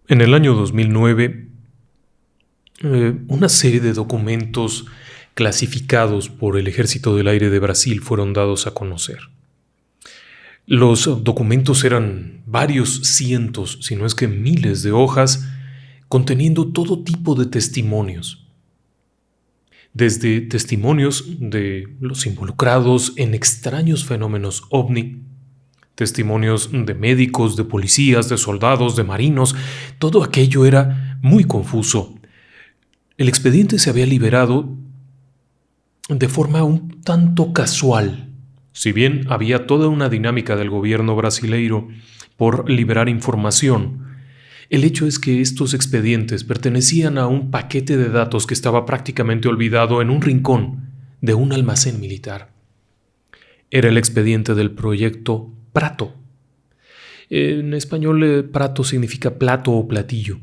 En el año 2009, una serie de documentos clasificados por el Ejército del Aire de Brasil fueron dados a conocer. Los documentos eran varios cientos, si no es que miles de hojas, conteniendo todo tipo de testimonios. Desde testimonios de los involucrados en extraños fenómenos ovni, testimonios de médicos, de policías, de soldados, de marinos, todo aquello era muy confuso. El expediente se había liberado de forma un tanto casual. Si bien había toda una dinámica del gobierno brasileiro por liberar información, el hecho es que estos expedientes pertenecían a un paquete de datos que estaba prácticamente olvidado en un rincón de un almacén militar. Era el expediente del proyecto Prato. En español, prato significa plato o platillo.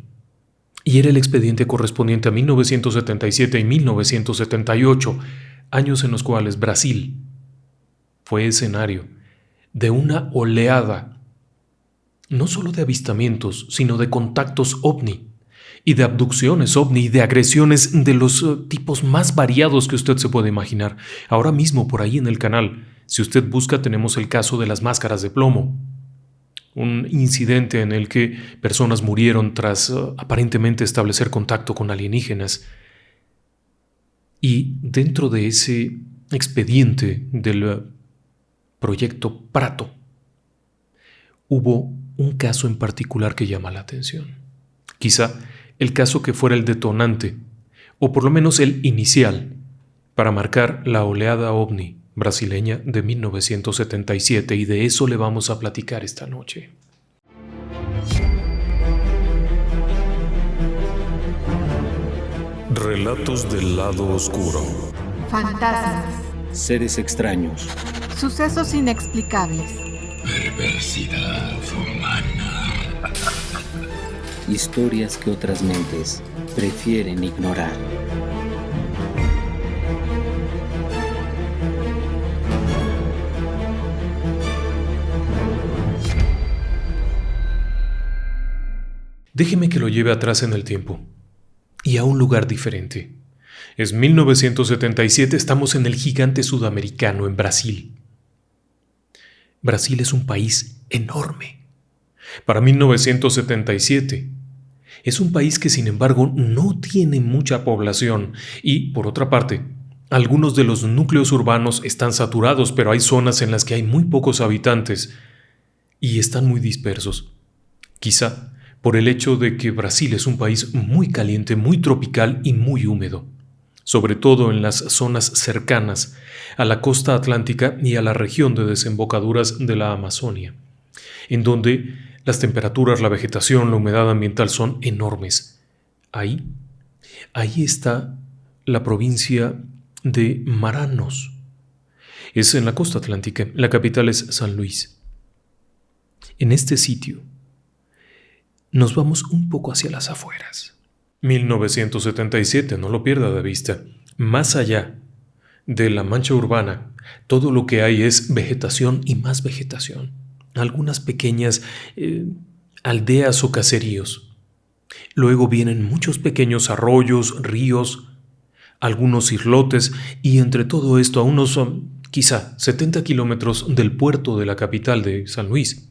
Y era el expediente correspondiente a 1977 y 1978, años en los cuales Brasil fue escenario de una oleada, no solo de avistamientos, sino de contactos ovni, y de abducciones ovni, y de agresiones de los tipos más variados que usted se puede imaginar. Ahora mismo por ahí en el canal, si usted busca, tenemos el caso de las máscaras de plomo. Un incidente en el que personas murieron tras aparentemente establecer contacto con alienígenas. Y dentro de ese expediente del proyecto Prato, hubo un caso en particular que llama la atención. Quizá el caso que fuera el detonante, o por lo menos el inicial, para marcar la oleada ovni brasileña de 1977, y de eso le vamos a platicar esta noche. Relatos del lado oscuro. Fantasmas, Seres extraños. sucesos inexplicables, Perversidad humana. Historias que otras mentes prefieren ignorar. Déjeme que lo lleve atrás en el tiempo y a un lugar diferente. Es 1977, estamos en el gigante sudamericano, en Brasil. Brasil es un país enorme. Para 1977, es un país que sin embargo no tiene mucha población y, por otra parte, algunos de los núcleos urbanos están saturados, pero hay zonas en las que hay muy pocos habitantes y están muy dispersos. Quizá por el hecho de que Brasil es un país muy caliente, muy tropical y muy húmedo, sobre todo en las zonas cercanas a la costa atlántica y a la región de desembocaduras de la Amazonia, en donde las temperaturas, la vegetación, la humedad ambiental son enormes. Ahí está la provincia de Manaus. Es en la costa atlántica, la capital es San Luis. En este sitio nos vamos un poco hacia las afueras. 1977, no lo pierda de vista. Más allá de la mancha urbana, todo lo que hay es vegetación y más vegetación. Algunas pequeñas aldeas o caseríos. Luego vienen muchos pequeños arroyos, ríos, algunos islotes, y entre todo esto, a unos quizá 70 kilómetros del puerto de la capital de San Luis,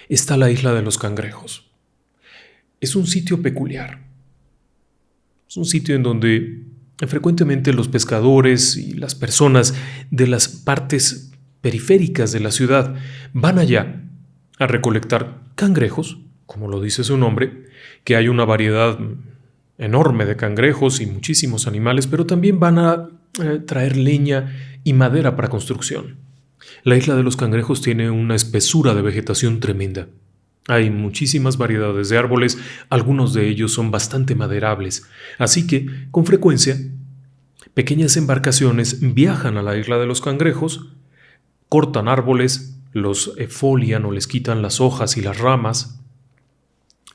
está la isla de los Cangrejos. Es un sitio peculiar. Es un sitio en donde frecuentemente los pescadores y las personas de las partes periféricas de la ciudad van allá a recolectar cangrejos, como lo dice su nombre, que hay una variedad enorme de cangrejos y muchísimos animales, pero también van a traer leña y madera para construcción. La isla de los Cangrejos tiene una espesura de vegetación tremenda. Hay muchísimas variedades de árboles, algunos de ellos son bastante maderables, así que, con frecuencia, pequeñas embarcaciones viajan a la isla de los Cangrejos, cortan árboles, los folian o les quitan las hojas y las ramas,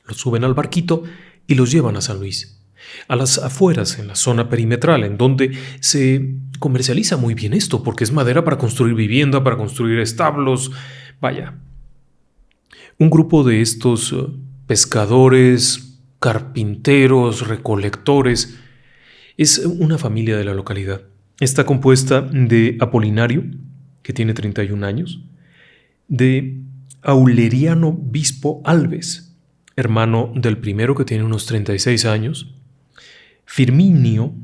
los suben al barquito y los llevan a San Luis, a las afueras, en la zona perimetral, en donde se comercializa muy bien esto, porque es madera para construir vivienda, para construir establos, vaya. Un grupo de estos pescadores, carpinteros, recolectores. Es una familia de la localidad. Está compuesta de Apolinario, que tiene 31 años, de Aureliano Bispo Alves, hermano del primero, que tiene unos 36 años, Firminio,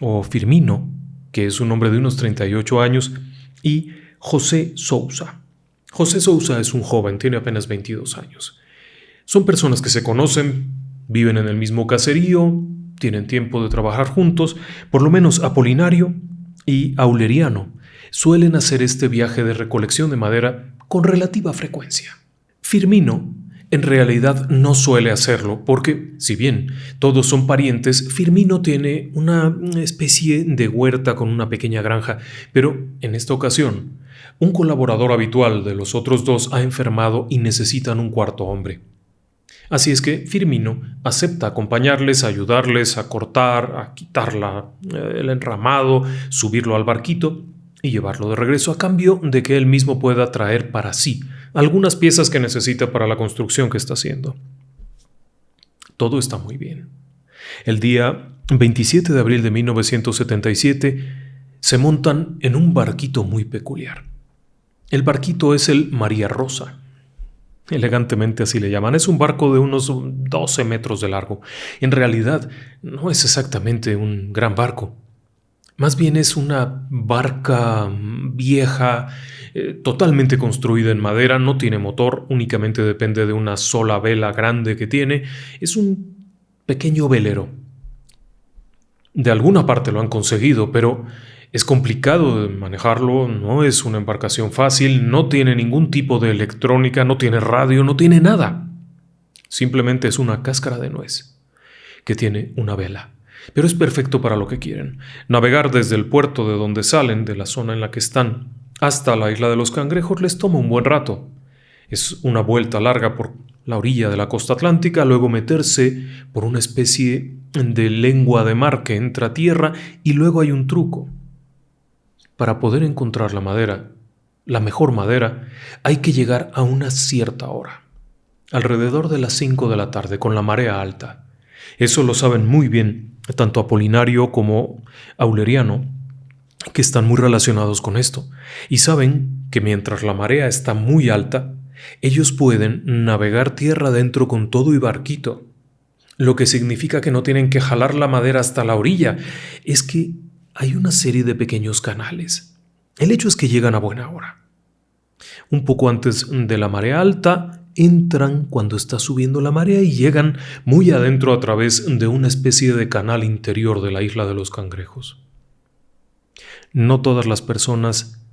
o Firmino, que es un hombre de unos 38 años, y José Sousa. José Sousa es un joven, tiene apenas 22 años. Son personas que se conocen, viven en el mismo caserío, tienen tiempo de trabajar juntos. Por lo menos Apolinario y Aureliano suelen hacer este viaje de recolección de madera con relativa frecuencia. Firmino en realidad no suele hacerlo porque, si bien todos son parientes, Firmino tiene una especie de huerta con una pequeña granja, pero en esta ocasión, un colaborador habitual de los otros dos ha enfermado y necesitan un cuarto hombre. Así es que Firmino acepta acompañarles, ayudarles a cortar, a quitar el enramado, subirlo al barquito y llevarlo de regreso a cambio de que él mismo pueda traer para sí algunas piezas que necesita para la construcción que está haciendo. Todo está muy bien. El día 27 de abril de 1977 se montan en un barquito muy peculiar. El barquito es el María Rosa. Elegantemente así le llaman. Es un barco de unos 12 metros de largo. En realidad no es exactamente un gran barco. Más bien es una barca vieja, totalmente construida en madera, no tiene motor, únicamente depende de una sola vela grande que tiene. Es un pequeño velero. De alguna parte lo han conseguido, pero es complicado de manejarlo, no es una embarcación fácil, no tiene ningún tipo de electrónica, no tiene radio, no tiene nada. Simplemente es una cáscara de nuez que tiene una vela. Pero es perfecto para lo que quieren. Navegar desde el puerto de donde salen, de la zona en la que están, hasta la isla de los Cangrejos les toma un buen rato. Es una vuelta larga por la orilla de la costa atlántica, luego meterse por una especie de lengua de mar que entra a tierra y luego hay un truco. Para poder encontrar la madera, la mejor madera, hay que llegar a una cierta hora, alrededor de las 5 de la tarde, con la marea alta. Eso lo saben muy bien tanto Apolinario como Aureliano, que están muy relacionados con esto, y saben que mientras la marea está muy alta, ellos pueden navegar tierra adentro con todo y barquito, lo que significa que no tienen que jalar la madera hasta la orilla. Es que hay una serie de pequeños canales. El hecho es que llegan a buena hora. Un poco antes de la marea alta, entran cuando está subiendo la marea y llegan muy adentro a través de una especie de canal interior de la isla de los Cangrejos. No todas las personas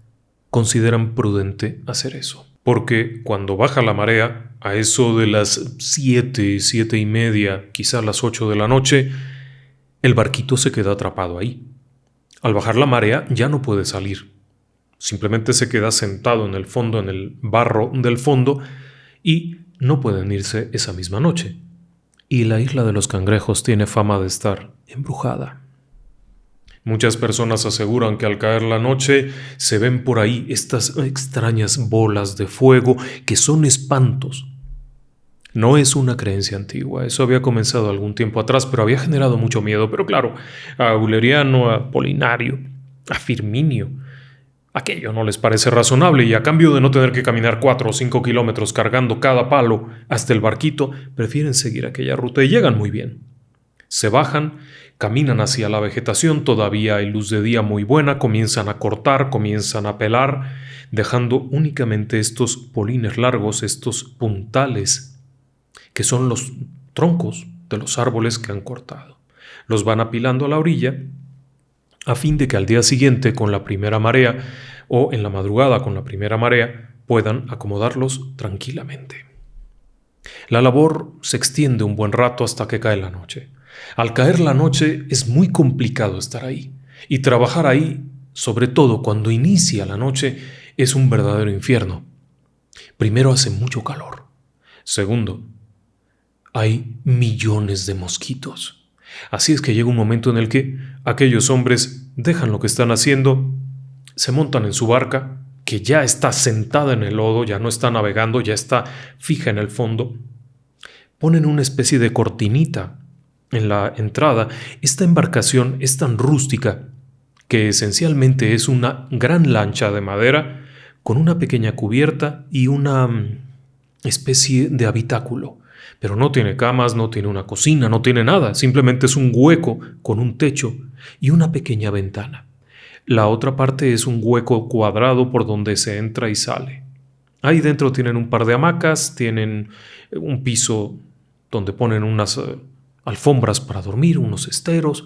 consideran prudente hacer eso, porque cuando baja la marea, a eso de las 7, 7:30, quizá las 8 de la noche, el barquito se queda atrapado ahí. Al bajar la marea ya no puede salir. Simplemente se queda sentado en el fondo, en el barro del fondo, y no pueden irse esa misma noche. Y la isla de los Cangrejos tiene fama de estar embrujada. Muchas personas aseguran que al caer la noche se ven por ahí estas extrañas bolas de fuego que son espantos. No es una creencia antigua, eso había comenzado algún tiempo atrás, pero había generado mucho miedo. Pero claro, a Aureliano, a Apolinario, a Firminio, aquello no les parece razonable, y a cambio de no tener que caminar 4 o 5 kilómetros cargando cada palo hasta el barquito, prefieren seguir aquella ruta y llegan muy bien. Se bajan, caminan hacia la vegetación, todavía hay luz de día muy buena, comienzan a cortar, comienzan a pelar, dejando únicamente estos polines largos, estos puntales, que son los troncos de los árboles que han cortado. Los van apilando a la orilla, a fin de que al día siguiente con la primera marea o en la madrugada con la primera marea puedan acomodarlos tranquilamente. La labor se extiende un buen rato hasta que cae la noche. Al caer la noche es muy complicado estar ahí, y trabajar ahí, sobre todo cuando inicia la noche, es un verdadero infierno. Primero, hace mucho calor. Segundo, hay millones de mosquitos. Así es que llega un momento en el que aquellos hombres dejan lo que están haciendo, se montan en su barca, que ya está sentada en el lodo, ya no está navegando, ya está fija en el fondo, Ponen una especie de cortinita en la entrada. Esta embarcación es tan rústica que esencialmente es una gran lancha de madera con una pequeña cubierta y una especie de habitáculo. Pero no tiene camas, no tiene una cocina, no tiene nada. Simplemente es un hueco con un techo y una pequeña ventana. La otra parte es un hueco cuadrado por donde se entra y sale. Ahí dentro tienen un par de hamacas, tienen un piso donde ponen unas alfombras para dormir, unos esteros.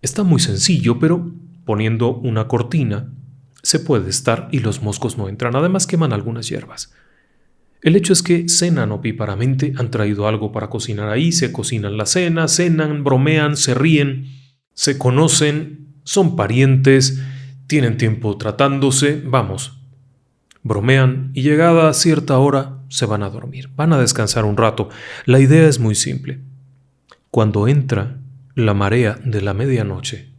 Está muy sencillo, pero poniendo una cortina se puede estar y los moscos no entran. Además queman algunas hierbas. El hecho es que cenan opíparamente, han traído algo para cocinar ahí, se cocinan la cena, cenan, bromean, se ríen, se conocen, son parientes, tienen tiempo tratándose, vamos, bromean y llegada a cierta hora se van a dormir, van a descansar un rato. La idea es muy simple. Cuando entra la marea de la medianoche,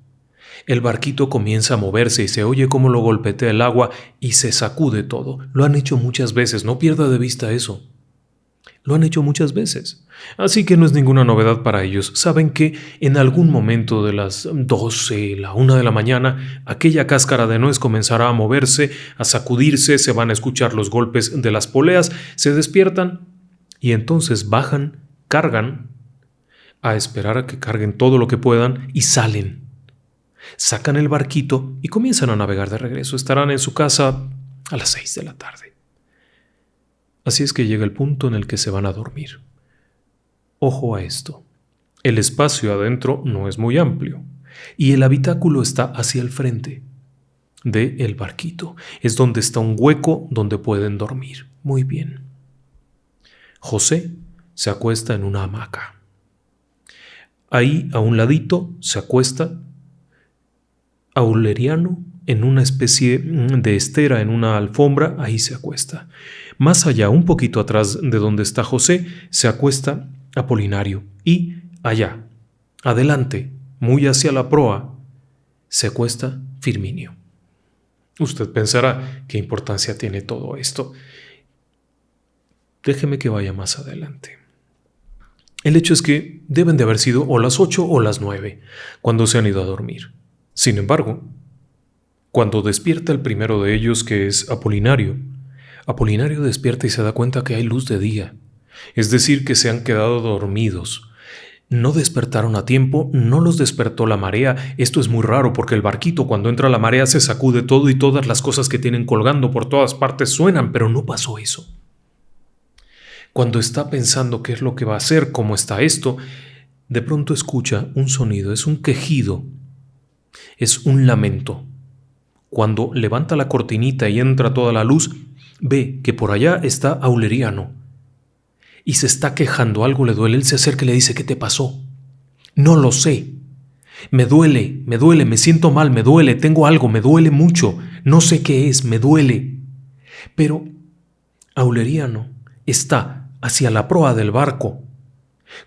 el barquito comienza a moverse y se oye cómo lo golpetea el agua y se sacude todo. Lo han hecho muchas veces, no pierda de vista eso. Lo han hecho muchas veces. Así que no es ninguna novedad para ellos. Saben que en algún momento de las 12, la 1 de la mañana, aquella cáscara de nuez comenzará a moverse, a sacudirse, se van a escuchar los golpes de las poleas, se despiertan y entonces bajan, cargan, a esperar a que carguen todo lo que puedan y salen. Sacan el barquito y comienzan a navegar de regreso. Estarán en su casa a las 6 de la tarde. Así es que llega el punto en el que se van a dormir. Ojo a esto. El espacio adentro no es muy amplio y el habitáculo está hacia el frente del barquito. Es donde está un hueco donde pueden dormir. Muy bien. José se acuesta en una hamaca. Ahí, a un ladito, se acuesta Aureliano en una especie de estera, en una alfombra, ahí se acuesta. Más allá, un poquito atrás de donde está José, se acuesta Apolinario. Y allá, adelante, muy hacia la proa, se acuesta Firminio. Usted pensará, ¿qué importancia tiene todo esto? Déjeme que vaya más adelante. El hecho es que deben de haber sido o las 8 o las 9, cuando se han ido a dormir. Sin embargo, cuando despierta el primero de ellos, que es Apolinario, Apolinario despierta y se da cuenta que hay luz de día, es decir, que se han quedado dormidos. No despertaron a tiempo, no los despertó la marea. Esto es muy raro porque el barquito, cuando entra la marea, se sacude todo y todas las cosas que tienen colgando por todas partes suenan, pero no pasó eso. Cuando está pensando qué es lo que va a hacer, cómo está esto, de pronto escucha un sonido, es un quejido. Es un lamento. Cuando levanta la cortinita y entra toda la luz, ve que por allá está Aureliano y se está quejando, algo le duele. Él se acerca y le dice: ¿qué te pasó? No lo sé. Me duele, me siento mal, me duele, tengo algo, me duele mucho, no sé qué es, me duele. Pero Aureliano está hacia la proa del barco,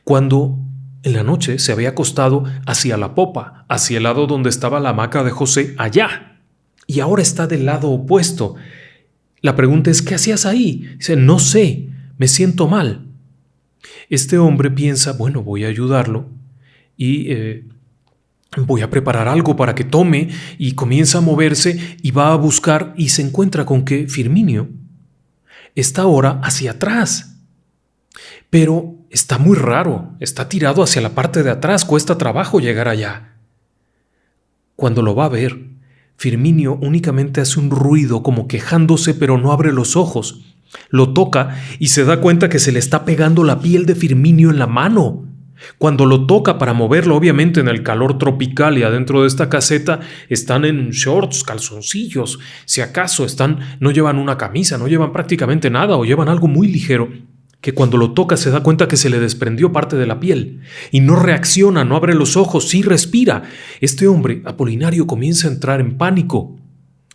cuando en la noche se había acostado hacia la popa, hacia el lado donde estaba la hamaca de José, allá. Y ahora está del lado opuesto. La pregunta es: ¿qué hacías ahí? Dice: no sé, me siento mal. Este hombre piensa: bueno, voy a ayudarlo y voy a preparar algo para que tome, y comienza a moverse y va a buscar y se encuentra con que Firminio está ahora hacia atrás. Pero está muy raro, está tirado hacia la parte de atrás, cuesta trabajo llegar allá. Cuando lo va a ver, Firminio únicamente hace un ruido como quejándose, pero no abre los ojos. Lo toca y se da cuenta que se le está pegando la piel de Firminio en la mano. Cuando lo toca para moverlo, obviamente en el calor tropical y adentro de esta caseta, están en shorts, calzoncillos, si acaso no llevan una camisa, no llevan prácticamente nada o llevan algo muy ligero, que cuando lo toca se da cuenta que se le desprendió parte de la piel y no reacciona, no abre los ojos, sí respira. Este hombre, Apolinario, comienza a entrar en pánico.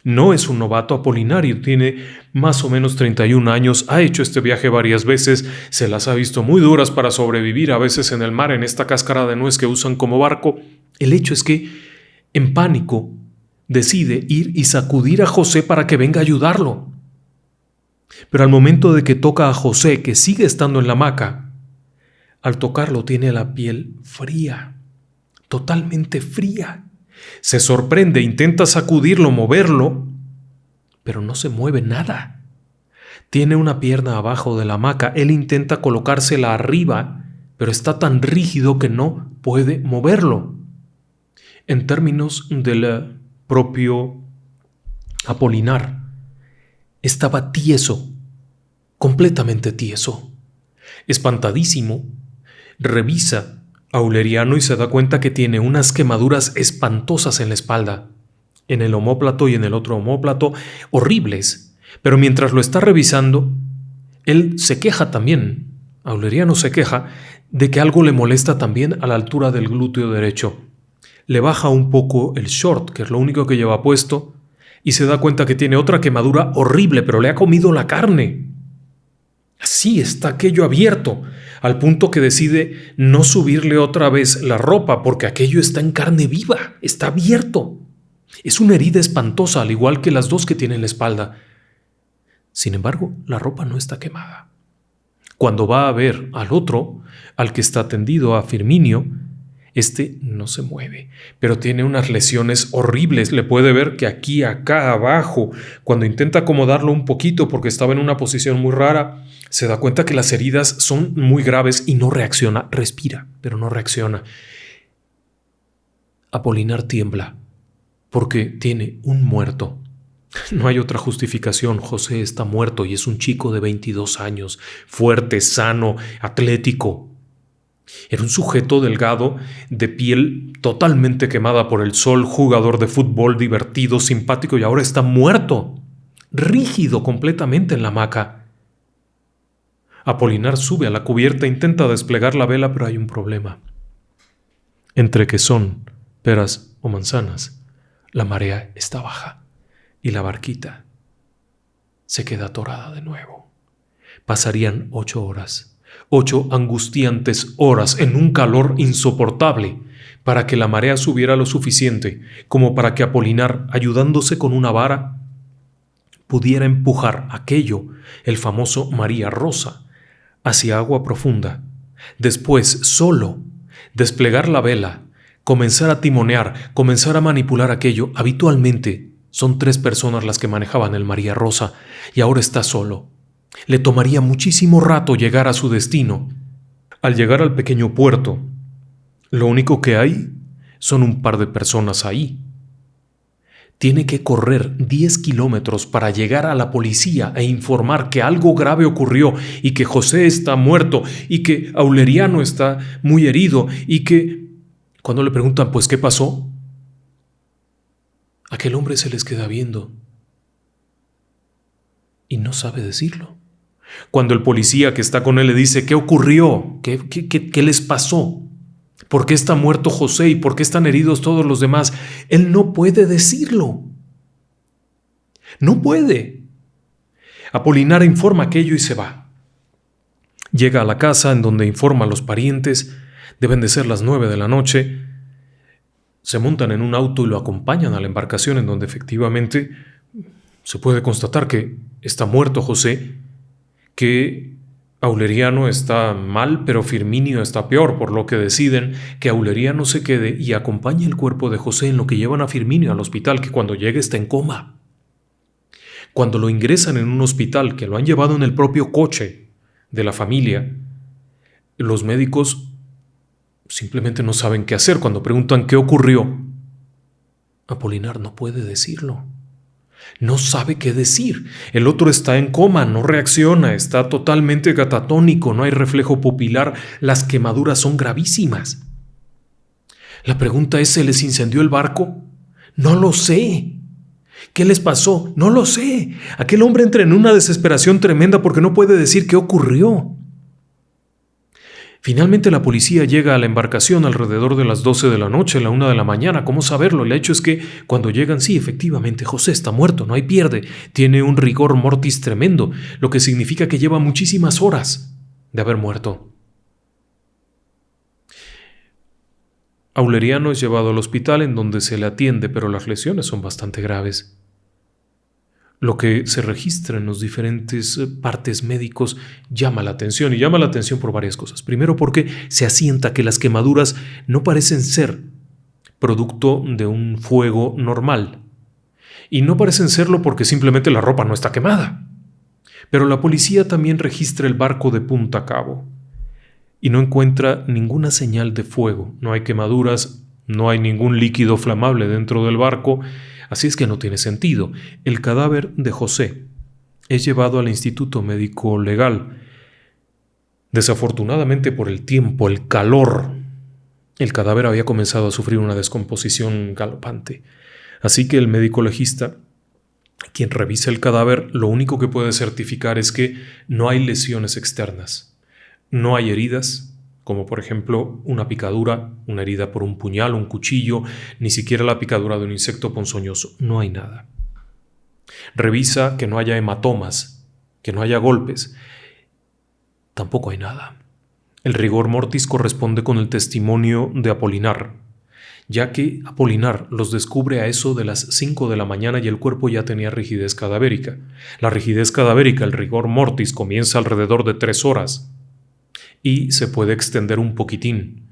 No es un novato. Apolinario tiene más o menos 31 años, ha hecho este viaje varias veces, se las ha visto muy duras para sobrevivir a veces en el mar, en esta cáscara de nuez que usan como barco. El hecho es que, en pánico, decide ir y sacudir a José para que venga a ayudarlo. Pero al momento de que toca a José, que sigue estando en la hamaca, Al tocarlo tiene la piel fría, totalmente fría. Se sorprende, intenta sacudirlo, moverlo, pero no se mueve nada. Tiene una pierna abajo de la hamaca, él intenta colocársela arriba, pero está tan rígido que no puede moverlo. En términos del propio Apolinar, estaba tieso, completamente tieso. Espantadísimo, revisa a Aureliano y se da cuenta que tiene unas quemaduras espantosas en la espalda, en el omóplato y en el otro omóplato, horribles. Pero mientras lo está revisando, él se queja también, Aureliano se queja de que algo le molesta también a la altura del glúteo derecho. Le baja un poco el short, que es lo único que lleva puesto, y se da cuenta que tiene otra quemadura horrible, pero le ha comido la carne. Así está aquello abierto, al punto que decide no subirle otra vez la ropa, porque aquello está en carne viva, está abierto. Es una herida espantosa, al igual que las dos que tiene en la espalda. Sin embargo, la ropa no está quemada. Cuando va a ver al otro, al que está tendido, a Firminio, este no se mueve, pero tiene unas lesiones horribles. Le puede ver que aquí, acá, abajo, cuando intenta acomodarlo un poquito porque estaba en una posición muy rara, se da cuenta que las heridas son muy graves y no reacciona. Respira, pero no reacciona. Apolinar tiembla porque tiene un muerto. No hay otra justificación. José está muerto y es un chico de 22 años, fuerte, sano, atlético. Era un sujeto delgado, de piel totalmente quemada por el sol, jugador de fútbol, divertido, simpático, y ahora está muerto, rígido completamente en la hamaca. Apolinar sube a la cubierta, intenta desplegar la vela, pero hay un problema. Entre que son peras o manzanas, la marea está baja y la barquita se queda atorada de nuevo. Pasarían 8 horas. 8 angustiantes horas en un calor insoportable para que la marea subiera lo suficiente como para que Apolinar, ayudándose con una vara, pudiera empujar aquello, el famoso María Rosa, hacia agua profunda. Después, solo, desplegar la vela, comenzar a timonear, comenzar a manipular aquello. Habitualmente son 3 personas las que manejaban el María Rosa y ahora está solo. Le tomaría muchísimo rato llegar a su destino. Al llegar al pequeño puerto, lo único que hay son un par de personas ahí. Tiene que correr 10 kilómetros para llegar a la policía e informar que algo grave ocurrió y que José está muerto y que Aureliano está muy herido y que, cuando le preguntan, pues, ¿qué pasó?, aquel hombre se les queda viendo y no sabe decirlo. Cuando el policía que está con él le dice, ¿qué ocurrió? ¿Qué les pasó? ¿Por qué está muerto José y por qué están heridos todos los demás? Él no puede decirlo. No puede. Apolinar informa aquello y se va. Llega a la casa en donde informa a los parientes. Deben de ser las 9 de la noche. Se montan en un auto y lo acompañan a la embarcación en donde efectivamente se puede constatar que está muerto José, que Aureliano está mal, pero Firminio está peor, por lo que deciden que Aureliano se quede y acompañe el cuerpo de José en lo que llevan a Firminio al hospital, que cuando llega está en coma. Cuando lo ingresan en un hospital, que lo han llevado en el propio coche de la familia, los médicos simplemente no saben qué hacer. Cuando preguntan qué ocurrió, Apolinar no puede decirlo. No sabe qué decir. El otro está en coma, no reacciona, está totalmente catatónico, no hay reflejo pupilar, las quemaduras son gravísimas. La pregunta es, ¿se les incendió el barco? No lo sé. ¿Qué les pasó? No lo sé. Aquel hombre entra en una desesperación tremenda porque no puede decir qué ocurrió. Finalmente la policía llega a la embarcación alrededor de las 12 de la noche, la 1 de la mañana. ¿Cómo saberlo? El hecho es que cuando llegan, sí, efectivamente, José está muerto, no hay pierde. Tiene un rigor mortis tremendo, lo que significa que lleva muchísimas horas de haber muerto. Aureliano es llevado al hospital en donde se le atiende, pero las lesiones son bastante graves. Lo que se registra en los diferentes partes médicos llama la atención, y llama la atención por varias cosas. Primero, porque se asienta que las quemaduras no parecen ser producto de un fuego normal, y no parecen serlo porque simplemente la ropa no está quemada. Pero la policía también registra el barco de Punta Cabo y no encuentra ninguna señal de fuego. No hay quemaduras, no hay ningún líquido flamable dentro del barco, así es que no tiene sentido. El cadáver de José es llevado al Instituto Médico Legal. Desafortunadamente, por el tiempo, el calor, el cadáver había comenzado a sufrir una descomposición galopante. Así que el médico legista, quien revisa el cadáver, lo único que puede certificar es que no hay lesiones externas. No hay heridas, como por ejemplo una picadura, una herida por un puñal, un cuchillo, ni siquiera la picadura de un insecto ponzoñoso. No hay nada. Revisa que no haya hematomas, que no haya golpes. Tampoco hay nada. El rigor mortis corresponde con el testimonio de Apolinar, ya que Apolinar los descubre a eso de las 5 de la mañana y el cuerpo ya tenía rigidez cadavérica. La rigidez cadavérica, el rigor mortis, comienza alrededor de 3 horas y se puede extender un poquitín,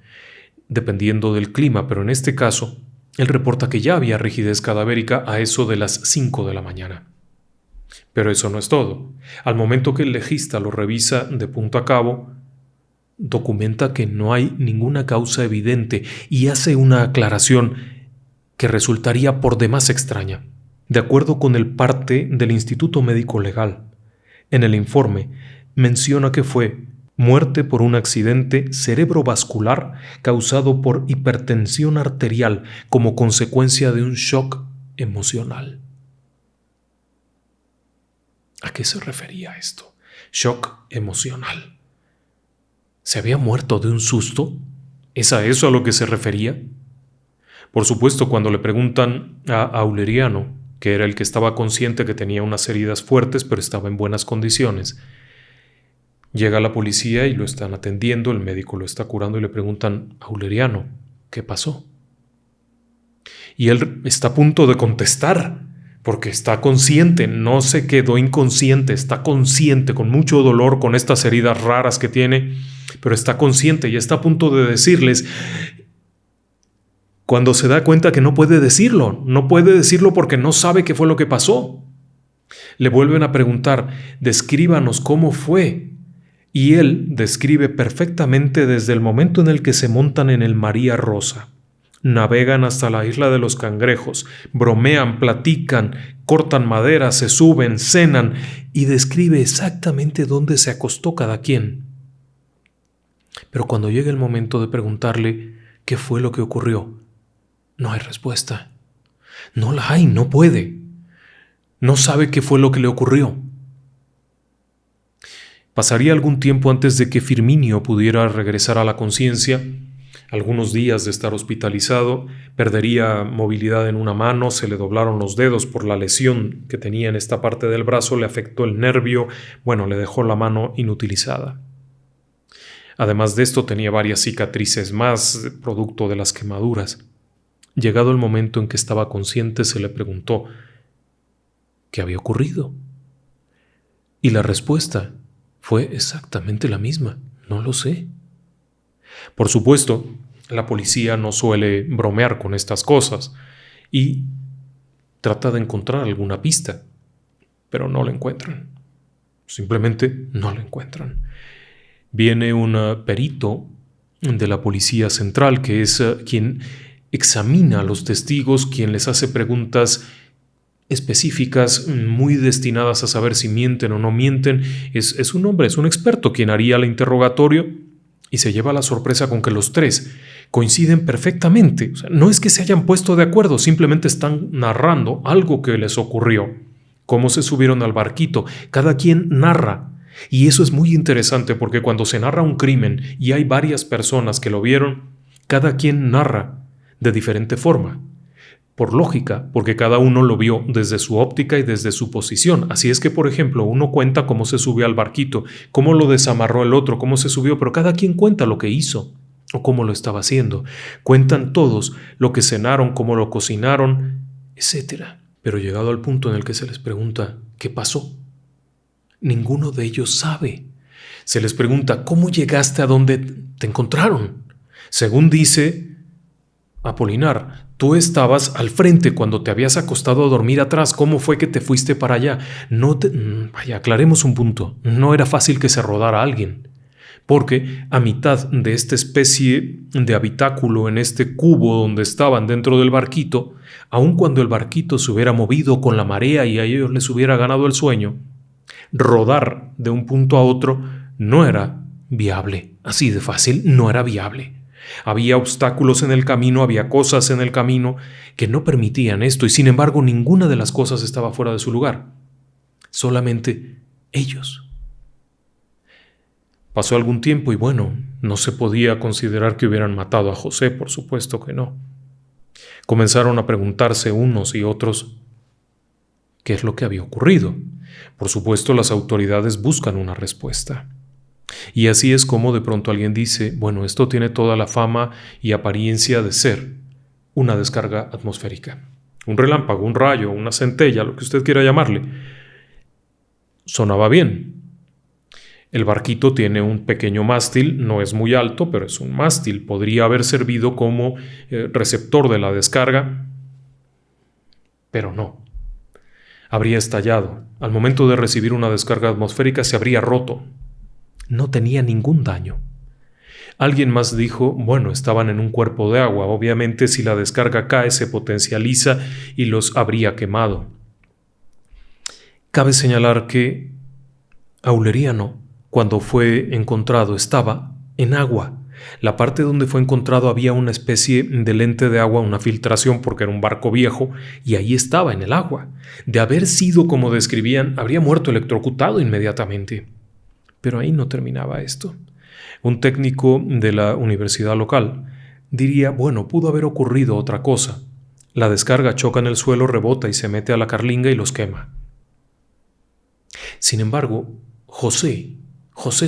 dependiendo del clima, pero en este caso, él reporta que ya había rigidez cadavérica a eso de las 5 de la mañana. Pero eso no es todo. Al momento que el legista lo revisa de punto a cabo, documenta que no hay ninguna causa evidente y hace una aclaración que resultaría por demás extraña. De acuerdo con el parte del Instituto Médico Legal, en el informe menciona que fue muerte por un accidente cerebrovascular causado por hipertensión arterial como consecuencia de un shock emocional. ¿A qué se refería esto? Shock emocional. ¿Se había muerto de un susto? ¿Es a eso a lo que se refería? Por supuesto, cuando le preguntan a Aureliano, que era el que estaba consciente que tenía unas heridas fuertes, pero estaba en buenas condiciones, llega la policía y lo están atendiendo, el médico lo está curando y le preguntan: Aureliano, ¿qué pasó? Y él está a punto de contestar, porque está consciente, no se quedó inconsciente, está consciente, con mucho dolor, con estas heridas raras que tiene, pero está consciente y está a punto de decirles, cuando se da cuenta que no puede decirlo porque no sabe qué fue lo que pasó. Le vuelven a preguntar: descríbanos cómo fue. Y él describe perfectamente desde el momento en el que se montan en el María Rosa. Navegan hasta la isla de los cangrejos, bromean, platican, cortan madera, se suben, cenan, y describe exactamente dónde se acostó cada quien. Pero cuando llega el momento de preguntarle qué fue lo que ocurrió, no hay respuesta. No la hay, no puede. No sabe qué fue lo que le ocurrió. Pasaría algún tiempo antes de que Firminio pudiera regresar a la conciencia. Algunos días de estar hospitalizado, perdería movilidad en una mano, se le doblaron los dedos por la lesión que tenía en esta parte del brazo, le afectó el nervio, le dejó la mano inutilizada. Además de esto, tenía varias cicatrices más, producto de las quemaduras. Llegado el momento en que estaba consciente, se le preguntó ¿qué había ocurrido? Y la respuesta fue exactamente la misma: no lo sé. Por supuesto, la policía no suele bromear con estas cosas y trata de encontrar alguna pista, pero no la encuentran. Simplemente no la encuentran. Viene un perito de la Policía Central, que es quien examina a los testigos, quien les hace preguntas específicas muy destinadas a saber si mienten o no mienten. Es un hombre, es un experto quien haría el interrogatorio, y se lleva la sorpresa con que los 3 coinciden perfectamente. O sea, no es que se hayan puesto de acuerdo, simplemente están narrando algo que les ocurrió, cómo se subieron al barquito. Cada quien narra, y eso es muy interesante porque cuando se narra un crimen y hay varias personas que lo vieron, cada quien narra de diferente forma. Por lógica, porque cada uno lo vio desde su óptica y desde su posición. Así es que, por ejemplo, uno cuenta cómo se subió al barquito, cómo lo desamarró el otro, cómo se subió, pero cada quien cuenta lo que hizo o cómo lo estaba haciendo. Cuentan todos lo que cenaron, cómo lo cocinaron, etc. Pero llegado al punto en el que se les pregunta ¿qué pasó?, ninguno de ellos sabe. Se les pregunta ¿cómo llegaste a donde te encontraron? Según dice Apolinar, tú estabas al frente cuando te habías acostado a dormir atrás. ¿Cómo fue que te fuiste para allá? Vaya, aclaremos un punto. No era fácil que se rodara alguien, porque a mitad de esta especie de habitáculo, en este cubo donde estaban dentro del barquito, aun cuando el barquito se hubiera movido con la marea y a ellos les hubiera ganado el sueño, rodar de un punto a otro no era viable. Así de fácil no era viable. Había obstáculos en el camino, había cosas en el camino que no permitían esto, y sin embargo ninguna de las cosas estaba fuera de su lugar. Solamente ellos. Pasó algún tiempo y bueno, no se podía considerar que hubieran matado a José, por supuesto que no. Comenzaron a preguntarse unos y otros qué es lo que había ocurrido. Por supuesto, las autoridades buscan una respuesta. Y así es como de pronto alguien dice, bueno, esto tiene toda la fama y apariencia de ser una descarga atmosférica. Un relámpago, un rayo, una centella, lo que usted quiera llamarle. Sonaba bien. El barquito tiene un pequeño mástil, no es muy alto, pero es un mástil. Podría haber servido como receptor de la descarga, pero no. Habría estallado. Al momento de recibir una descarga atmosférica se habría roto. No tenía ningún daño. Alguien más dijo, bueno, estaban en un cuerpo de agua. Obviamente si la descarga cae se potencializa y los habría quemado. Cabe señalar que Auleriano, cuando fue encontrado, estaba en agua. La parte donde fue encontrado había una especie de lente de agua, una filtración porque era un barco viejo, y ahí estaba en el agua. De haber sido como describían, habría muerto electrocutado inmediatamente. Pero ahí no terminaba esto. Un técnico de la universidad local diría, bueno, pudo haber ocurrido otra cosa. La descarga choca en el suelo, rebota y se mete a la carlinga y los quema. Sin embargo, José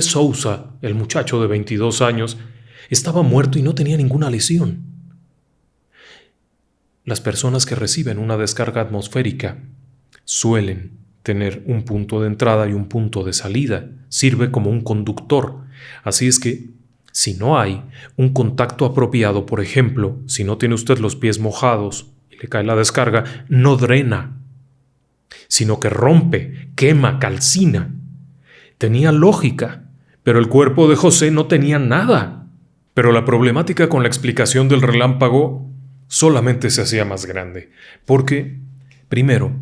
Sousa, el muchacho de 22 años, estaba muerto y no tenía ninguna lesión. Las personas que reciben una descarga atmosférica suelen tener un punto de entrada y un punto de salida. Sirve como un conductor. Así es que, si no hay un contacto apropiado, por ejemplo, si no tiene usted los pies mojados y le cae la descarga, no drena, sino que rompe, quema, calcina. Tenía lógica, pero el cuerpo de José no tenía nada. Pero la problemática con la explicación del relámpago solamente se hacía más grande, porque, primero,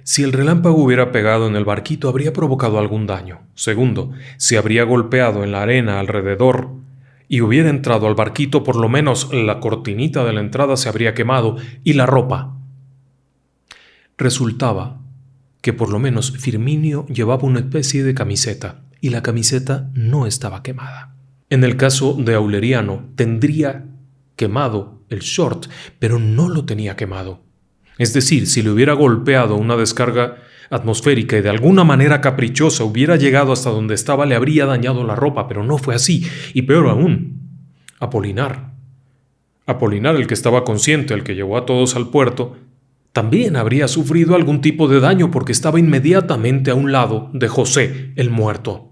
si el relámpago hubiera pegado en el barquito, habría provocado algún daño. Segundo, si habría golpeado en la arena alrededor y hubiera entrado al barquito, por lo menos la cortinita de la entrada se habría quemado y la ropa. Resultaba que por lo menos Firminio llevaba una especie de camiseta y la camiseta no estaba quemada. En el caso de Auleriano, tendría quemado el short, pero no lo tenía quemado. Es decir, si le hubiera golpeado una descarga atmosférica y de alguna manera caprichosa hubiera llegado hasta donde estaba, le habría dañado la ropa, pero no fue así. Y peor aún, Apolinar, el que estaba consciente, el que llevó a todos al puerto, también habría sufrido algún tipo de daño porque estaba inmediatamente a un lado de José, el muerto.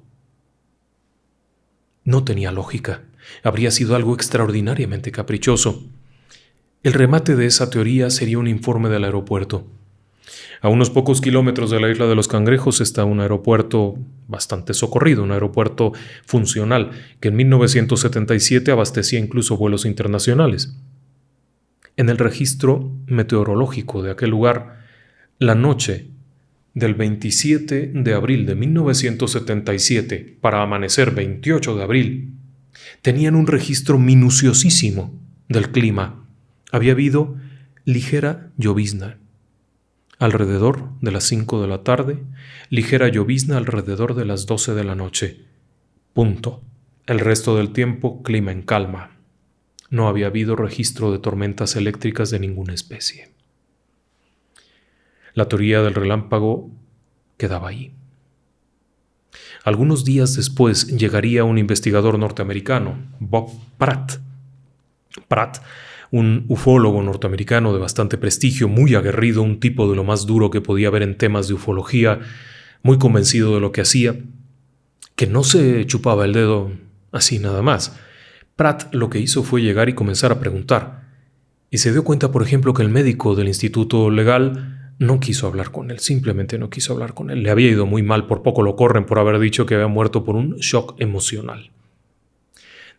No tenía lógica. Habría sido algo extraordinariamente caprichoso. El remate de esa teoría sería un informe del aeropuerto. A unos pocos kilómetros de la isla de los Cangrejos está un aeropuerto bastante socorrido, un aeropuerto funcional, que en 1977 abastecía incluso vuelos internacionales. En el registro meteorológico de aquel lugar, la noche del 27 de abril de 1977 para amanecer 28 de abril, tenían un registro minuciosísimo del clima. Había habido ligera llovizna alrededor de las 5 de la tarde, ligera llovizna alrededor de las 12 de la noche. Punto. El resto del tiempo, clima en calma. No había habido registro de tormentas eléctricas de ninguna especie. La teoría del relámpago quedaba ahí. Algunos días después llegaría un investigador norteamericano, Bob Pratt. un ufólogo norteamericano de bastante prestigio, muy aguerrido, un tipo de lo más duro que podía haber en temas de ufología, muy convencido de lo que hacía, que no se chupaba el dedo así nada más. Pratt lo que hizo fue llegar y comenzar a preguntar, y se dio cuenta, por ejemplo, que el médico del Instituto Legal no quiso hablar con él, simplemente no quiso hablar con él. Le había ido muy mal, por poco lo corren por haber dicho que había muerto por un shock emocional.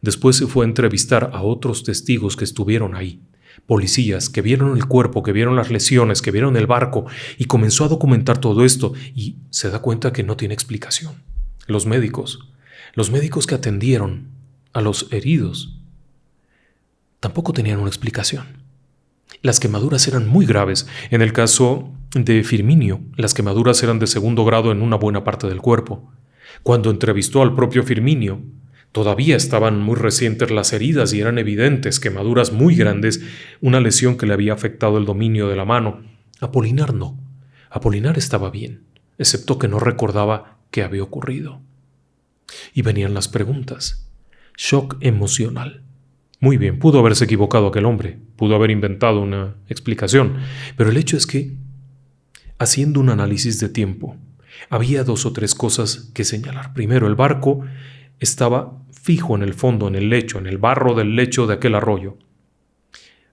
Después se fue a entrevistar a otros testigos que estuvieron ahí, policías que vieron el cuerpo, que vieron las lesiones, que vieron el barco, y comenzó a documentar todo esto, y se da cuenta que no tiene explicación. Los médicos que atendieron a los heridos, tampoco tenían una explicación. Las quemaduras eran muy graves. En el caso de Firminio, las quemaduras eran de segundo grado en una buena parte del cuerpo. Cuando entrevistó al propio Firminio, todavía estaban muy recientes las heridas y eran evidentes, quemaduras muy grandes, una lesión que le había afectado el dominio de la mano. Apolinar no. Apolinar estaba bien, excepto que no recordaba qué había ocurrido. Y venían las preguntas. Shock emocional. Muy bien, pudo haberse equivocado aquel hombre, pudo haber inventado una explicación, pero el hecho es que, haciendo un análisis de tiempo, había 2 o 3 cosas que señalar. Primero, el barco estaba fijo en el fondo, en el lecho, en el barro del lecho de aquel arroyo,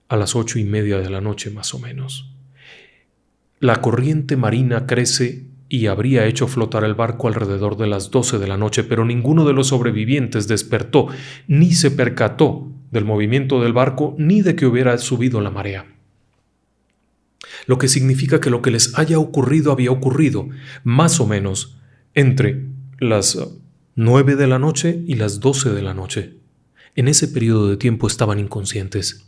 a las 8:30 de la noche más o menos. La corriente marina crece y habría hecho flotar el barco alrededor de las 12 de la noche, pero ninguno de los sobrevivientes despertó, ni se percató del movimiento del barco, ni de que hubiera subido la marea. Lo que significa que lo que les haya ocurrido había ocurrido, más o menos, entre las 9 de la noche y las 12 de la noche. En ese periodo de tiempo estaban inconscientes.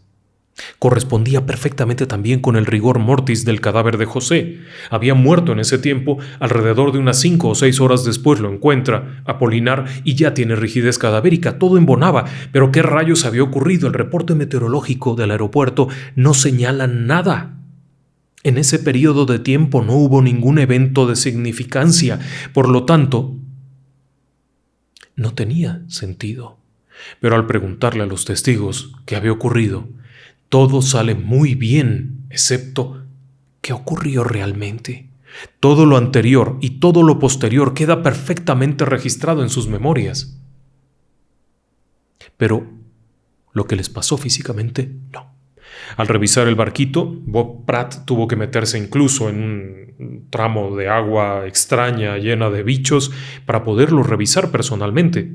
Correspondía perfectamente también con el rigor mortis del cadáver de José. Había muerto en ese tiempo, alrededor de unas 5 o 6 horas después lo encuentra Apolinar y ya tiene rigidez cadavérica, todo embonaba. Pero ¿qué rayos había ocurrido? El reporte meteorológico del aeropuerto no señala nada. En ese periodo de tiempo no hubo ningún evento de significancia, por lo tanto, no tenía sentido. Pero al preguntarle a los testigos qué había ocurrido, todo sale muy bien, excepto qué ocurrió realmente. Todo lo anterior y todo lo posterior queda perfectamente registrado en sus memorias. Pero lo que les pasó físicamente, no. Al revisar el barquito, Bob Pratt tuvo que meterse incluso en un tramo de agua extraña llena de bichos para poderlo revisar personalmente.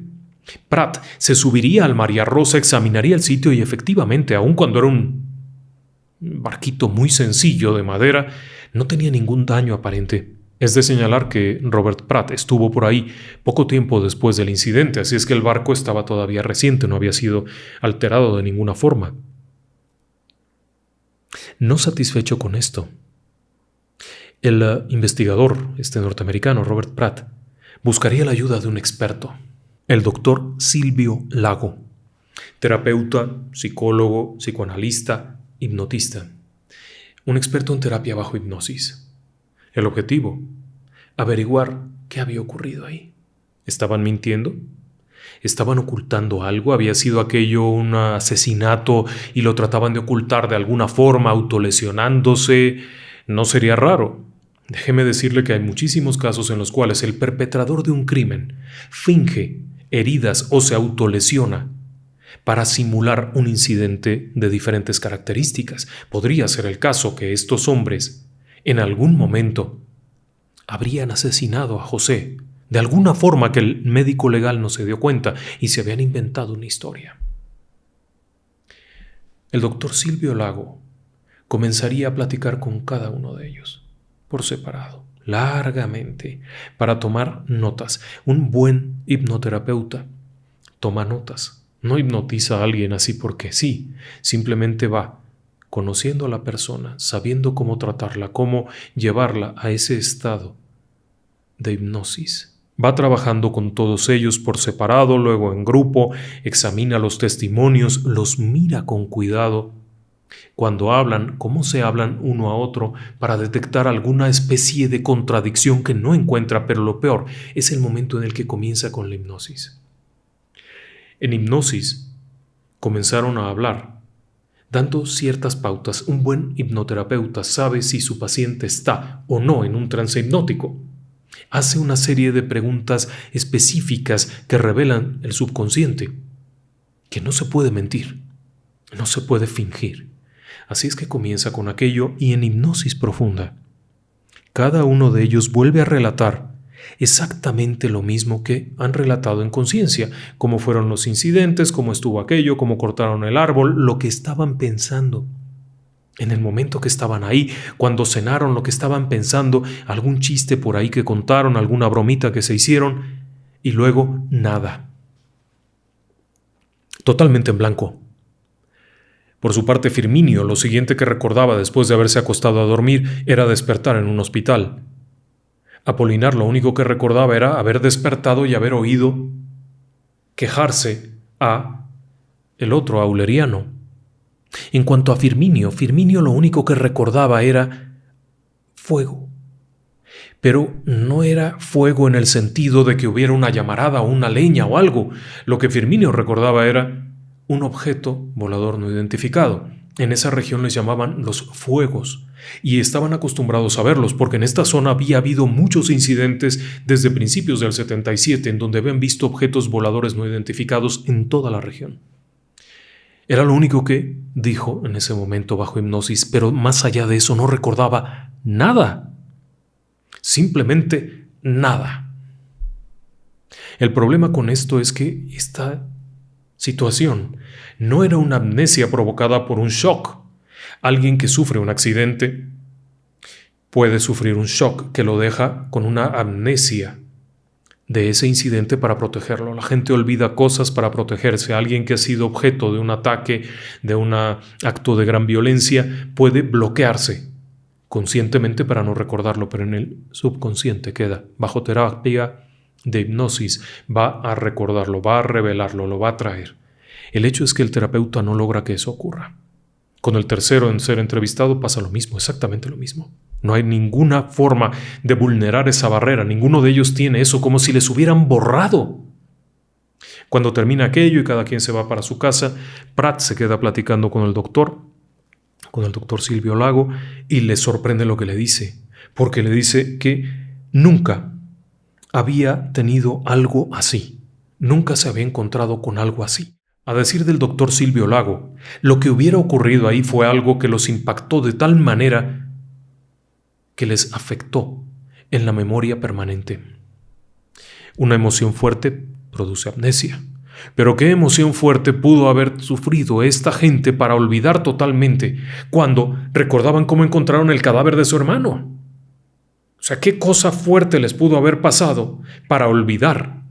Pratt se subiría al María Rosa, examinaría el sitio y efectivamente, aun cuando era un barquito muy sencillo de madera, no tenía ningún daño aparente. Es de señalar que Robert Pratt estuvo por ahí poco tiempo después del incidente, así es que el barco estaba todavía reciente, no había sido alterado de ninguna forma. No satisfecho con esto, el investigador norteamericano Robert Pratt buscaría la ayuda de un experto, el doctor Silvio Lago, terapeuta, psicólogo, psicoanalista, hipnotista, un experto en terapia bajo hipnosis. El objetivo, averiguar qué había ocurrido ahí. ¿Estaban mintiendo? ¿Estaban ocultando algo? ¿Había sido aquello un asesinato y lo trataban de ocultar de alguna forma, autolesionándose? No sería raro. Déjeme decirle que hay muchísimos casos en los cuales el perpetrador de un crimen finge heridas o se autolesiona para simular un incidente de diferentes características. Podría ser el caso que estos hombres, en algún momento, habrían asesinado a José, de alguna forma que el médico legal no se dio cuenta y se habían inventado una historia. El doctor Silvio Lago comenzaría a platicar con cada uno de ellos, por separado, largamente, para tomar notas. Un buen hipnoterapeuta toma notas, no hipnotiza a alguien así porque sí, simplemente va conociendo a la persona, sabiendo cómo tratarla, cómo llevarla a ese estado de hipnosis. Va trabajando con todos ellos por separado, luego en grupo, examina los testimonios, los mira con cuidado. Cuando hablan, cómo se hablan uno a otro para detectar alguna especie de contradicción que no encuentra, pero lo peor es el momento en el que comienza con la hipnosis. En hipnosis comenzaron a hablar dando ciertas pautas. Un buen hipnoterapeuta sabe si su paciente está o no en un trance hipnótico. Hace una serie de preguntas específicas que revelan el subconsciente, que no se puede mentir, no se puede fingir. Así es que comienza con aquello y en hipnosis profunda, cada uno de ellos vuelve a relatar exactamente lo mismo que han relatado en conciencia, cómo fueron los incidentes, cómo estuvo aquello, cómo cortaron el árbol, lo que estaban pensando. En el momento que estaban ahí, cuando cenaron, lo que estaban pensando, algún chiste por ahí que contaron, alguna bromita que se hicieron, y luego nada. Totalmente en blanco. Por su parte, Firminio, lo siguiente que recordaba después de haberse acostado a dormir era despertar en un hospital. Apolinar lo único que recordaba era haber despertado y haber oído quejarse a el otro Auleriano. En cuanto a Firminio lo único que recordaba era fuego. Pero no era fuego en el sentido de que hubiera una llamarada o una leña o algo. Lo que Firminio recordaba era un objeto volador no identificado. En esa región les llamaban los fuegos y estaban acostumbrados a verlos porque en esta zona había habido muchos incidentes desde principios del 77 en donde habían visto objetos voladores no identificados en toda la región. Era lo único que dijo en ese momento bajo hipnosis, pero más allá de eso no recordaba nada. Simplemente nada. El problema con esto es que esta situación no era una amnesia provocada por un shock. Alguien que sufre un accidente puede sufrir un shock que lo deja con una amnesia de ese incidente para protegerlo. La gente olvida cosas para protegerse. Alguien que ha sido objeto de un ataque, de un acto de gran violencia, puede bloquearse conscientemente para no recordarlo, pero en el subconsciente queda. Bajo terapia de hipnosis va a recordarlo, va a revelarlo, lo va a traer. El hecho es que el terapeuta no logra que eso ocurra. Con el tercero en ser entrevistado pasa lo mismo, exactamente lo mismo. No hay ninguna forma de vulnerar esa barrera, ninguno de ellos tiene eso, como si les hubieran borrado. Cuando termina aquello y cada quien se va para su casa, Pratt se queda platicando con el doctor Silvio Lago, y le sorprende lo que le dice, porque le dice que nunca había tenido algo así, nunca se había encontrado con algo así. A decir del doctor Silvio Lago, lo que hubiera ocurrido ahí fue algo que los impactó de tal manera que les afectó en la memoria permanente. Una emoción fuerte produce amnesia. Pero ¿qué emoción fuerte pudo haber sufrido esta gente para olvidar totalmente cuando recordaban cómo encontraron el cadáver de su hermano? O sea, ¿qué cosa fuerte les pudo haber pasado para olvidar?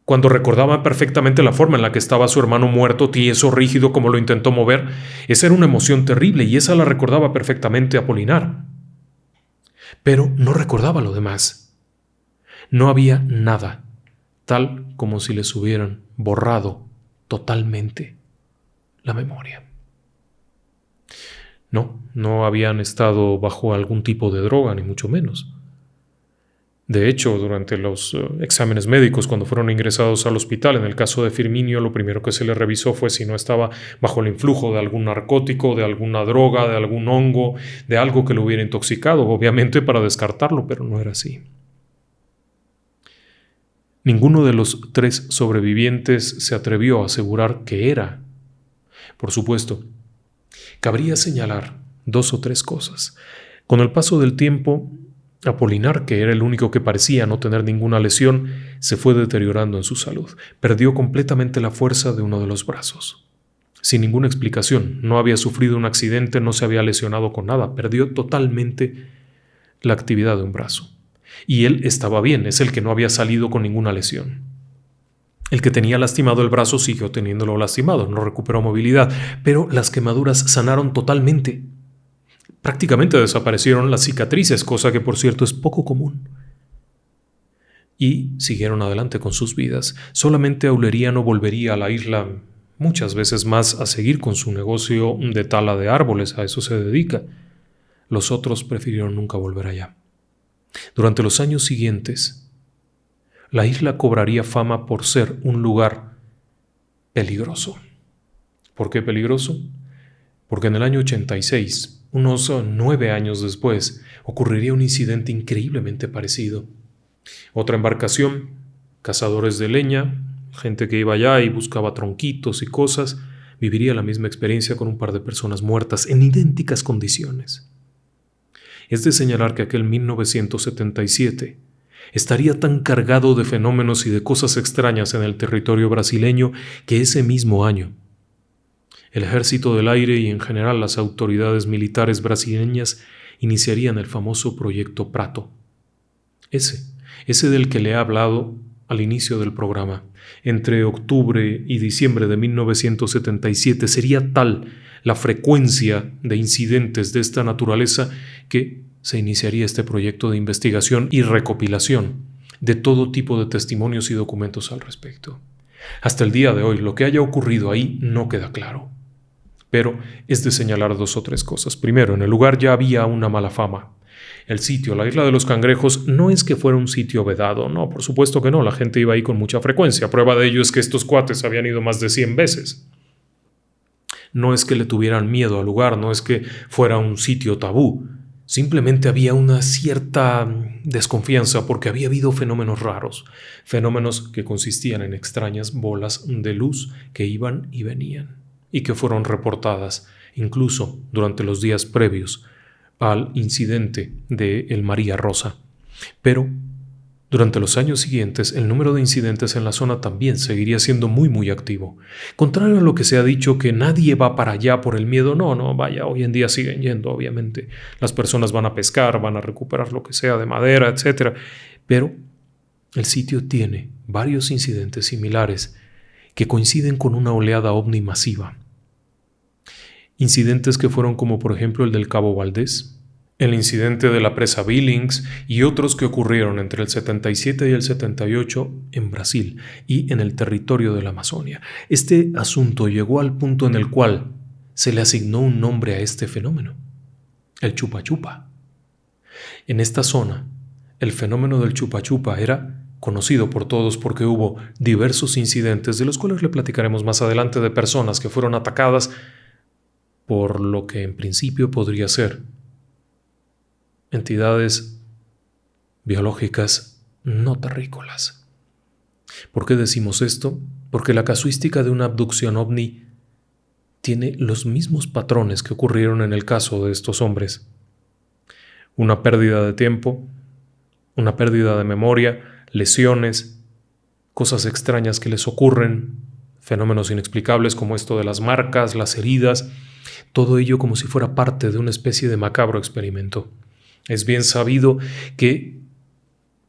Cuando recordaban perfectamente la forma en la que estaba su hermano muerto, tieso, rígido, como lo intentó mover, esa era una emoción terrible y esa la recordaba perfectamente Apolinar. Pero no recordaba lo demás. No había nada, tal como si les hubieran borrado totalmente la memoria. No habían estado bajo algún tipo de droga, ni mucho menos. De hecho, durante los exámenes médicos, cuando fueron ingresados al hospital, en el caso de Firminio, lo primero que se le revisó fue si no estaba bajo el influjo de algún narcótico, de alguna droga, de algún hongo, de algo que lo hubiera intoxicado, obviamente para descartarlo, pero no era así. Ninguno de los 3 sobrevivientes se atrevió a asegurar que era. Por supuesto, cabría señalar 2 o 3 cosas. Con el paso del tiempo, Apolinar, que era el único que parecía no tener ninguna lesión, se fue deteriorando en su salud. Perdió completamente la fuerza de uno de los brazos. Sin ninguna explicación, no había sufrido un accidente, no se había lesionado con nada, perdió totalmente la actividad de un brazo. Y él estaba bien, es el que no había salido con ninguna lesión. El que tenía lastimado el brazo siguió teniéndolo lastimado, no recuperó movilidad, pero las quemaduras sanaron totalmente. Prácticamente desaparecieron las cicatrices, cosa que por cierto es poco común. Y siguieron adelante con sus vidas. Solamente Auleriano volvería a la isla muchas veces más a seguir con su negocio de tala de árboles, a eso se dedica. Los otros prefirieron nunca volver allá. Durante los años siguientes, la isla cobraría fama por ser un lugar peligroso. ¿Por qué peligroso? porque en el año 86, unos 9 años después, ocurriría un incidente increíblemente parecido. Otra embarcación, cazadores de leña, gente que iba allá y buscaba tronquitos y cosas, viviría la misma experiencia con un par de personas muertas en idénticas condiciones. Es de señalar que aquel 1977 estaría tan cargado de fenómenos y de cosas extrañas en el territorio brasileño que ese mismo año el Ejército del Aire y en general las autoridades militares brasileñas iniciarían el famoso Proyecto Prato. Ese del que le he hablado al inicio del programa. Entre octubre y diciembre de 1977 sería tal la frecuencia de incidentes de esta naturaleza que se iniciaría este proyecto de investigación y recopilación de todo tipo de testimonios y documentos al respecto. Hasta el día de hoy, lo que haya ocurrido ahí no queda claro. Pero es de señalar 2 o 3 cosas. Primero, en el lugar ya había una mala fama. El sitio, la Isla de los Cangrejos, no es que fuera un sitio vedado, no, por supuesto que no, la gente iba ahí con mucha frecuencia. Prueba de ello es que estos cuates habían ido más de 100 veces. No es que le tuvieran miedo al lugar, no es que fuera un sitio tabú. Simplemente había una cierta desconfianza porque había habido fenómenos raros, fenómenos que consistían en extrañas bolas de luz que iban y venían y que fueron reportadas incluso durante los días previos al incidente de el María Rosa. Pero durante los años siguientes el número de incidentes en la zona también seguiría siendo muy activo. Contrario a lo que se ha dicho que nadie va para allá por el miedo, no, vaya, hoy en día siguen yendo, obviamente. Las personas van a pescar, van a recuperar lo que sea de madera, etc. Pero el sitio tiene varios incidentes similares que coinciden con una oleada ovni masiva. Incidentes que fueron como por ejemplo el del Cabo Valdés, el incidente de la presa Billings y otros que ocurrieron entre el 77 y el 78 en Brasil y en el territorio de la Amazonia. Este asunto llegó al punto en el cual se le asignó un nombre a este fenómeno, el chupa chupa. En esta zona, el fenómeno del chupa chupa era conocido por todos porque hubo diversos incidentes, de los cuales le platicaremos más adelante, de personas que fueron atacadas por lo que en principio podría ser entidades biológicas no terrícolas. ¿Por qué decimos esto? Porque la casuística de una abducción ovni tiene los mismos patrones que ocurrieron en el caso de estos hombres. Una pérdida de tiempo, una pérdida de memoria, lesiones, cosas extrañas que les ocurren, fenómenos inexplicables como esto de las marcas, las heridas, todo ello como si fuera parte de una especie de macabro experimento. Es bien sabido que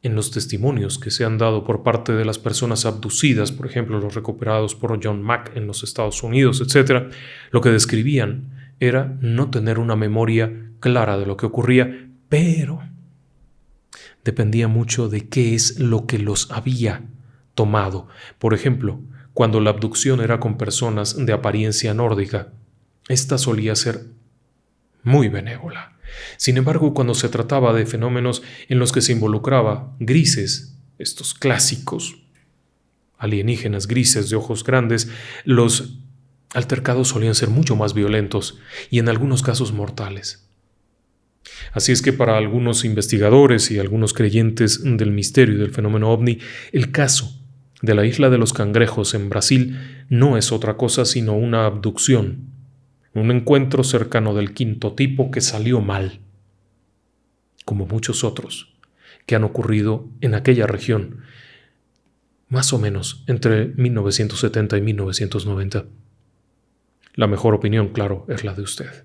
en los testimonios que se han dado por parte de las personas abducidas, por ejemplo los recuperados por John Mack en los Estados Unidos, etc., lo que describían era no tener una memoria clara de lo que ocurría, pero dependía mucho de qué es lo que los había tomado. Por ejemplo, cuando la abducción era con personas de apariencia nórdica, esta solía ser muy benévola. Sin embargo, cuando se trataba de fenómenos en los que se involucraba grises, estos clásicos alienígenas grises de ojos grandes, los altercados solían ser mucho más violentos y en algunos casos mortales. Así es que para algunos investigadores y algunos creyentes del misterio y del fenómeno ovni, el caso de la Isla de los Cangrejos en Brasil no es otra cosa sino una abducción, un encuentro cercano del quinto tipo que salió mal, como muchos otros que han ocurrido en aquella región, más o menos entre 1970 y 1990. La mejor opinión, claro, es la de usted.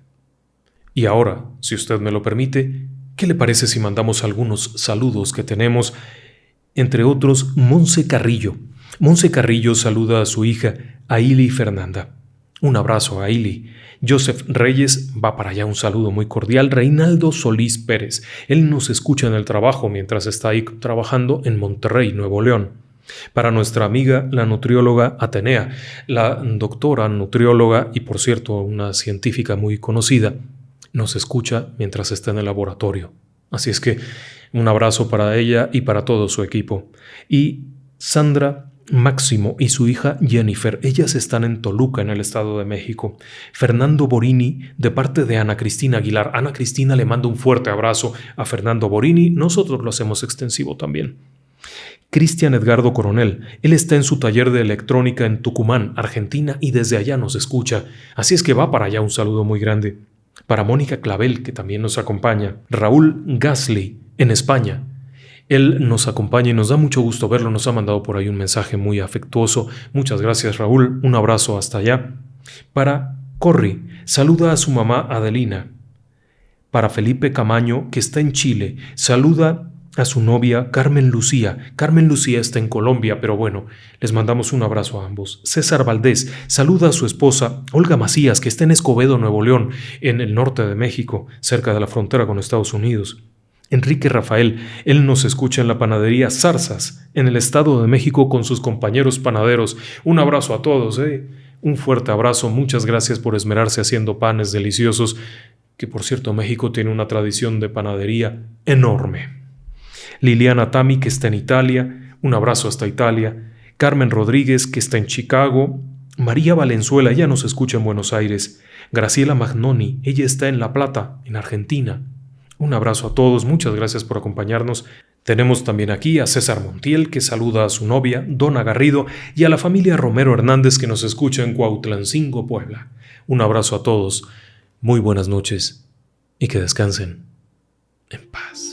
Y ahora, si usted me lo permite, ¿qué le parece si mandamos algunos saludos que tenemos? Entre otros, Monse Carrillo. Monse Carrillo saluda a su hija, Aili Fernanda. Un abrazo, Aili. Joseph Reyes va para allá, un saludo muy cordial. Reinaldo Solís Pérez, él nos escucha en el trabajo mientras está ahí trabajando en Monterrey, Nuevo León. Para nuestra amiga, la nutrióloga Atenea, la doctora nutrióloga y por cierto una científica muy conocida, nos escucha mientras está en el laboratorio. Así es que un abrazo para ella y para todo su equipo. Y Sandra Máximo y su hija Jennifer, ellas están en Toluca, en el Estado de México. Fernando Borini, de parte de Ana Cristina Aguilar. Ana Cristina le manda un fuerte abrazo a Fernando Borini, nosotros lo hacemos extensivo también. Cristian Edgardo Coronel, él está en su taller de electrónica en Tucumán, Argentina, y desde allá nos escucha, así es que va para allá un saludo muy grande. Para Mónica Clavel, que también nos acompaña. Raúl Gasly, en España. Él nos acompaña y nos da mucho gusto verlo, nos ha mandado por ahí un mensaje muy afectuoso. Muchas gracias, Raúl, un abrazo hasta allá. Para Corri, saluda a su mamá Adelina. Para Felipe Camaño, que está en Chile, saluda a su novia Carmen Lucía. Carmen Lucía está en Colombia, pero bueno, les mandamos un abrazo a ambos. César Valdés saluda a su esposa Olga Macías, que está en Escobedo, Nuevo León, en el norte de México, cerca de la frontera con Estados Unidos. Enrique Rafael, él nos escucha en la panadería Zarzas, en el Estado de México, con sus compañeros panaderos. Un abrazo a todos, un fuerte abrazo, muchas gracias por esmerarse haciendo panes deliciosos, que por cierto México tiene una tradición de panadería enorme. Liliana Tami, que está en Italia, un abrazo hasta Italia. Carmen Rodríguez, que está en Chicago. María Valenzuela, ella nos escucha en Buenos Aires. Graciela Magnoni, ella está en La Plata, en Argentina. Un abrazo a todos, muchas gracias por acompañarnos. Tenemos también aquí a César Montiel, que saluda a su novia, Donna Garrido, y a la familia Romero Hernández, que nos escucha en Cuautlancingo, Puebla. Un abrazo a todos, muy buenas noches y que descansen en paz.